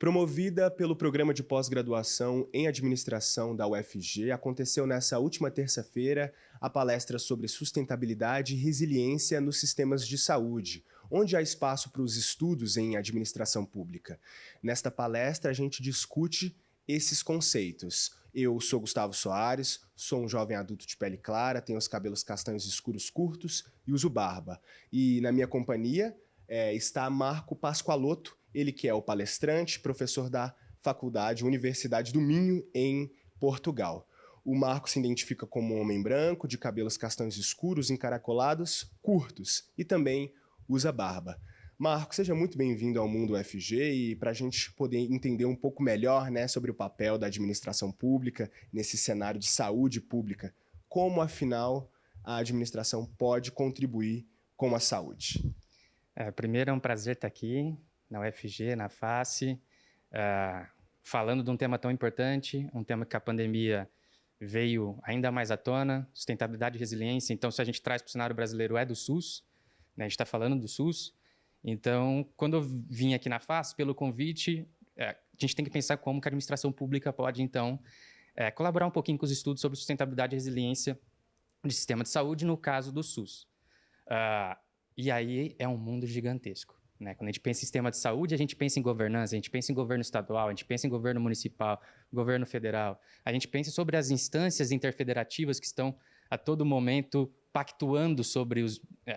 Promovida pelo Programa de Pós-Graduação em Administração da UFG, aconteceu nessa última terça-feira a palestra sobre sustentabilidade e resiliência nos sistemas de saúde, onde há espaço para os estudos em administração pública. Nesta palestra, a gente discute esses conceitos. Eu sou Gustavo Soares, sou um jovem adulto de pele clara, tenho os cabelos castanhos escuros curtos e uso barba. E na minha companhia está Marco Pascoaloto, ele que é o palestrante, professor da Faculdade Universidade do Minho, em Portugal. O Marco se identifica como um homem branco, de cabelos castanhos escuros, encaracolados, curtos, e também usa barba. Marco, seja muito bem-vindo ao Mundo UFG e para a gente poder entender um pouco melhor, sobre o papel da administração pública nesse cenário de saúde pública. Como, afinal, a administração pode contribuir com a saúde? Primeiro, é um prazer estar aqui na UFG, na FACE, falando de um tema tão importante, um tema que a pandemia veio ainda mais à tona, sustentabilidade e resiliência. Então, se a gente traz para o cenário brasileiro, é do SUS, a gente está falando do SUS. Então, quando eu vim aqui na FACE, pelo convite, a gente tem que pensar como que a administração pública pode, então, colaborar um pouquinho com os estudos sobre sustentabilidade e resiliência de sistema de saúde, no caso do SUS. E aí é um mundo gigantesco. Quando a gente pensa em sistema de saúde, a gente pensa em governança, a gente pensa em governo estadual, a gente pensa em governo municipal, governo federal. A gente pensa sobre as instâncias interfederativas que estão a todo momento pactuando sobre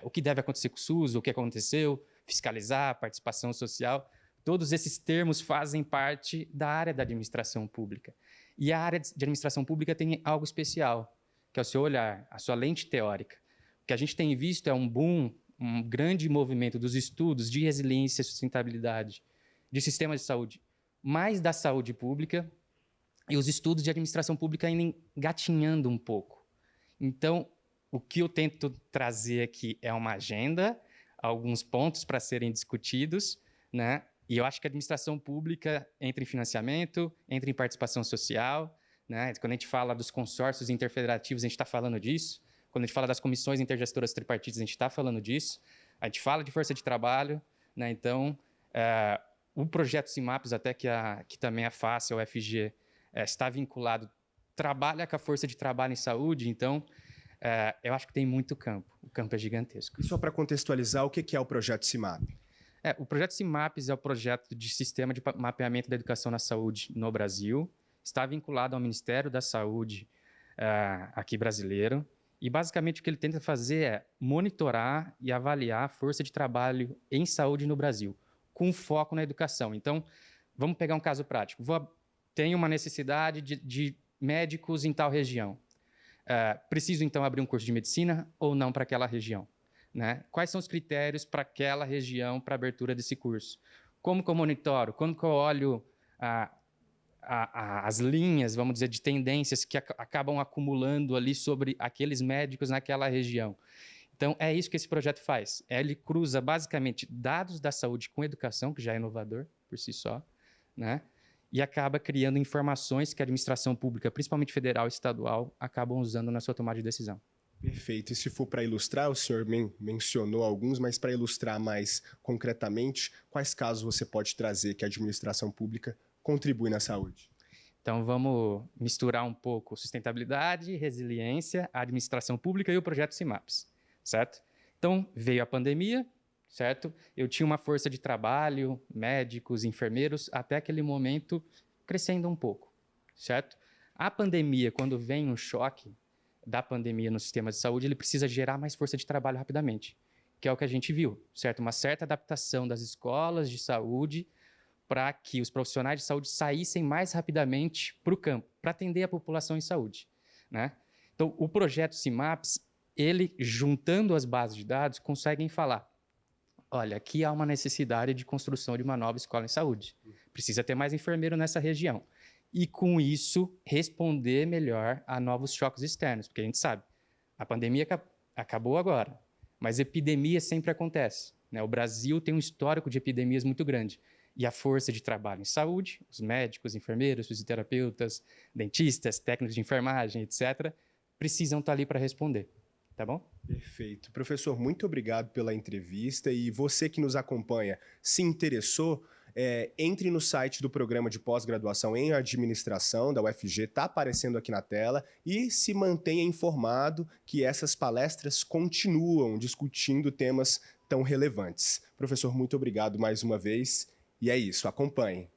o que deve acontecer com o SUS, o que aconteceu, fiscalizar, participação social. Todos esses termos fazem parte da área da administração pública. E a área de administração pública tem algo especial, que é o seu olhar, a sua lente teórica. O que a gente tem visto é um boom, um grande movimento dos estudos de resiliência e sustentabilidade de sistemas de saúde, mais da saúde pública, e os estudos de administração pública ainda engatinhando um pouco. Então, o que eu tento trazer aqui é uma agenda, alguns pontos para serem discutidos, e eu acho que a administração pública entra em financiamento, entra em participação social, Quando a gente fala dos consórcios interfederativos, a gente está falando disso. Quando a gente fala das comissões intergestoras tripartidas, a gente está falando disso. A gente fala de força de trabalho, Então, o projeto CIMAPS, até que também a FACE, a UFG, está vinculado, trabalha com a força de trabalho em saúde. Então, eu acho que tem muito campo. O campo é gigantesco. E só para contextualizar, o que é o projeto CIMAP? O projeto CIMAPS é o projeto de sistema de mapeamento da educação na saúde no Brasil. Está vinculado ao Ministério da Saúde aqui brasileiro. E, basicamente, o que ele tenta fazer é monitorar e avaliar a força de trabalho em saúde no Brasil, com foco na educação. Então, vamos pegar um caso prático. Tenho uma necessidade de médicos em tal região. Preciso, então, abrir um curso de medicina ou não para aquela região? Quais são os critérios para aquela região para abertura desse curso? Como que eu monitoro? Como que eu olho as linhas, vamos dizer, de tendências que acabam acumulando ali sobre aqueles médicos naquela região? Então, é isso que esse projeto faz. Ele cruza, basicamente, dados da saúde com educação, que já é inovador por si só, e acaba criando informações que a administração pública, principalmente federal e estadual, acabam usando na sua tomada de decisão. Perfeito. E se for para ilustrar, o senhor mencionou alguns, mas para ilustrar mais concretamente, quais casos você pode trazer que a administração pública contribui na saúde? Então, vamos misturar um pouco sustentabilidade, resiliência, a administração pública e o projeto CIMAPS, certo? Então, veio a pandemia, certo? Eu tinha uma força de trabalho, médicos, enfermeiros, até aquele momento crescendo um pouco, certo? A pandemia, quando vem um choque da pandemia no sistema de saúde, ele precisa gerar mais força de trabalho rapidamente, que é o que a gente viu, certo? Uma certa adaptação das escolas de saúde para que os profissionais de saúde saíssem mais rapidamente para o campo, para atender a população em saúde, Então, o projeto CIMAPS, ele, juntando as bases de dados, conseguem falar, olha, aqui há uma necessidade de construção de uma nova escola em saúde. Precisa ter mais enfermeiro nessa região. E, com isso, responder melhor a novos choques externos. Porque a gente sabe, a pandemia acabou agora, mas epidemia sempre acontece. O Brasil tem um histórico de epidemias muito grande. E a força de trabalho em saúde, os médicos, enfermeiros, fisioterapeutas, dentistas, técnicos de enfermagem, etc., precisam estar ali para responder. Tá bom? Perfeito. Professor, muito obrigado pela entrevista. E você que nos acompanha, se interessou entre no site do programa de pós-graduação em administração da UFG, está aparecendo aqui na tela, e se mantenha informado que essas palestras continuam discutindo temas tão relevantes. Professor, muito obrigado mais uma vez, e é isso, acompanhe.